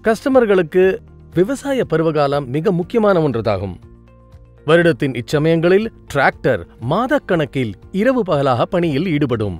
கஸ்டமர்களுக்கு விவசாய பருவகாலம் மிக முக்கியமான ஒன்றதாகும். வருடத்தின் இச்சமயங்களில் டிராக்டர் மாதக்கணக்கில் இரவு பகலாக பணியில் ஈடுபடும்.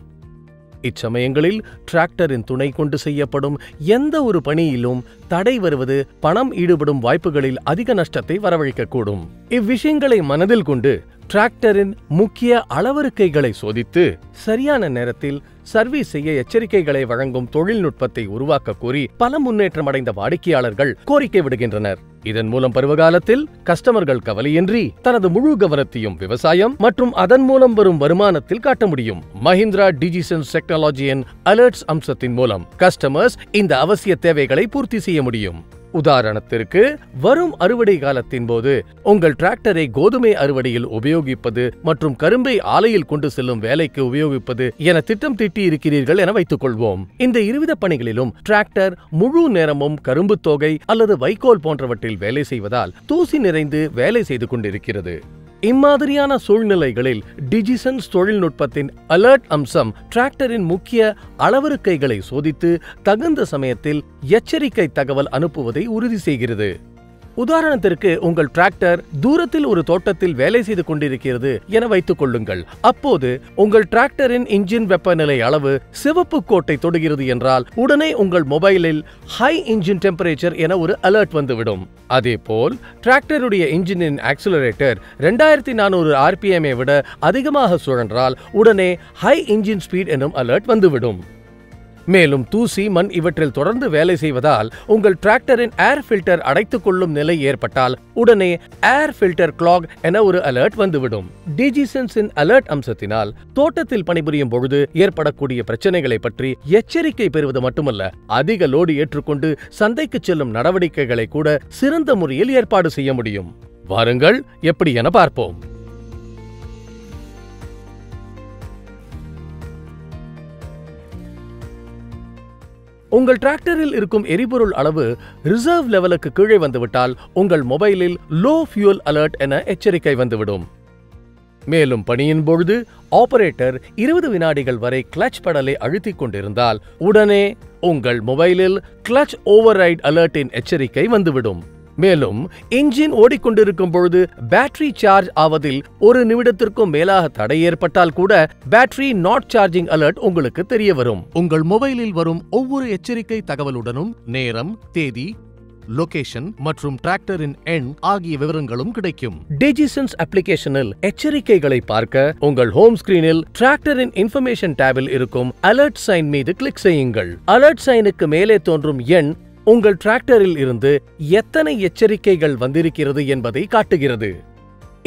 இச்சமயங்களில் டிராக்டரின் துணை கொண்டு செய்யப்படும் எந்த ஒரு பணியிலும் தடை வருவது பணம் ஈடுபடும் வாய்ப்புகளில் அதிக நஷ்டத்தை வரவழைக்கக்கூடும். இவ்விஷயங்களை மனதில் கொண்டு டிராக்டரின் முக்கிய அளவறுக்கைகளை சோதித்து சரியான நேரத்தில் சர்வீஸ் செய்ய எச்சரிக்கைகளை வழங்கும் தொழில்நுட்பத்தை உருவாக்க கோரி பல முன்னேற்றம் அடைந்த வாடிக்கையாளர்கள் கோரிக்கை விடுகின்றனர். இதன் மூலம் பருவகாலத்தில் கஸ்டமர்கள் கவலையின்றி தனது முழு கவனத்தையும் விவசாயம் மற்றும் அதன் மூலம் வரும் வருமானத்தில் காட்ட முடியும். மஹிந்திரா டிஜிசன்ஸ் டெக்னாலஜியின் அலர்ட்ஸ் அம்சத்தின் மூலம் கஸ்டமர்ஸ் இந்த அவசிய தேவைகளை பூர்த்தி செய்ய முடியும். உதாரணத்திற்கு, வரும் அறுவடை காலத்தின் போது உங்கள் டிராக்டரை கோதுமை அறுவடையில் உபயோகிப்பது மற்றும் கரும்பை ஆலையில் கொண்டு செல்லும் வேலைக்கு உபயோகிப்பது என திட்டம் தீட்டி இருக்கிறீர்கள் என வைத்துக் கொள்வோம். இந்த இருவித பணிகளிலும் டிராக்டர் முழு நேரமும் கரும்பு தோகை அல்லது வைக்கோல் போன்றவற்றில் வேலை செய்வதால் தூசி நிறைந்து வேலை செய்து கொண்டிருக்கிறது. இம்மாதிரியான சூழ்நிலைகளில் டிஜிசன்ஸ் தொழில்நுட்பத்தின் அலர்ட் அம்சம் டிராக்டரின் முக்கிய அளவறுக்கைகளை சோதித்து தகுந்த சமயத்தில் எச்சரிக்கை தகவல் அனுப்புவதை உறுதி செய்கிறது. உதாரணத்திற்கு, உங்கள் டிராக்டர் தூரத்தில் ஒரு தோட்டத்தில் வேலை செய்து கொண்டிருக்கிறது என வைத்துக் கொள்ளுங்கள். அப்போது உங்கள் டிராக்டரின் இன்ஜின் வெப்பநிலை அளவு சிவப்பு கோட்டை தொடுகிறது என்றால் உடனே உங்கள் மொபைலில் ஹை இன்ஜின் டெம்பரேச்சர் என ஒரு அலர்ட் வந்துவிடும். அதேபோல் டிராக்டருடைய இன்ஜினின் ஆக்சிலரேட்டர் 2400 RPM விட அதிகமாக சுழன்றால் உடனே ஹை இன்ஜின் ஸ்பீட் எனும் அலர்ட் வந்துவிடும். மேலும் தூசி, மண் இவற்றில் தொடர்ந்து வேலை செய்வதால் உங்கள் டிராக்டரின் ஏர் ஃபில்டர் அடைத்துக் கொள்ளும் நிலை ஏற்பட்டால் உடனே ஏர் ஃபில்டர் கிளாக் என ஒரு அலர்ட் வந்துவிடும். டிஜிசன்ஸின் அலர்ட் அம்சத்தினால் தோட்டத்தில் பணிபுரியும் பொழுது ஏற்படக்கூடிய பிரச்சனைகளை பற்றி எச்சரிக்கை பெறுவது மட்டுமல்ல, அதிக லோடு ஏற்றுக்கொண்டு சந்தைக்கு செல்லும் நடவடிக்கைகளை கூட சிறந்த முறையில் ஏற்பாடு செய்ய முடியும். வாருங்கள், எப்படி என பார்ப்போம். உங்கள் டிராக்டரில் இருக்கும் எரிபொருள் அளவு ரிசர்வ் லெவலுக்கு கீழே வந்துவிட்டால் உங்கள் மொபைலில் லோ ஃபியூல் அலர்ட் என எச்சரிக்கை வந்துவிடும். மேலும் பணியின் பொழுது ஆபரேட்டர் 20 வினாடிகள் வரை கிளட்ச் பெடலை அழுத்திக் கொண்டிருந்தால் உடனே உங்கள் மொபைலில் கிளட்ச் ஓவர்ரைட் அலர்ட்டின் எச்சரிக்கை வந்துவிடும். மேலும் இன்ஜின் ஓடிக்கொண்டிருக்கும் பொழுது பேட்டரி சார்ஜ் ஆவதில் 1 நிமிடத்திற்கும் மேலாக தடை ஏற்பட்டால் கூட பேட்டரி நாட் சார்ஜிங் அலர்ட் உங்களுக்கு தெரிய வரும். உங்கள் மொபைலில் வரும் ஒவ்வொரு எச்சரிக்கை தகவலுடனும் நேரம், தேதி, லொகேஷன் மற்றும் டிராக்டரின் எண் ஆகிய விவரங்களும் கிடைக்கும். டிஜிசன்ஸ் அப்ளிகேஷனில் எச்சரிக்கைகளை பார்க்க உங்கள் ஹோம் ஸ்கிரீனில் டிராக்டரின் இன்ஃபர்மேஷன் டேபில் இருக்கும் அலர்ட் சைன் மீது கிளிக் செய்யுங்கள். அலர்ட் சைனுக்கு மேலே தோன்றும் எண் உங்கள் டிராக்டரில் இருந்து எத்தனை எச்சரிக்கைகள் வந்திருக்கிறது என்பதை காட்டுகிறது.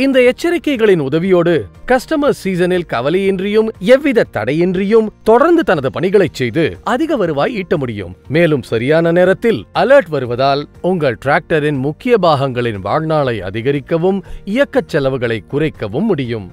இந்த எச்சரிக்கைகளின் உதவியோடு கஸ்டமர் சீசனில் கவலையின்றியும் எவ்வித தடையின்றியும் தொடர்ந்து தனது பணிகளை செய்து அதிக வருவாய் ஈட்ட முடியும். மேலும் சரியான நேரத்தில் அலர்ட் வருவதால் உங்கள் டிராக்டரின் முக்கிய பாகங்களின் வாழ்நாளை அதிகரிக்கவும் இயக்கச் செலவுகளை குறைக்கவும் முடியும்.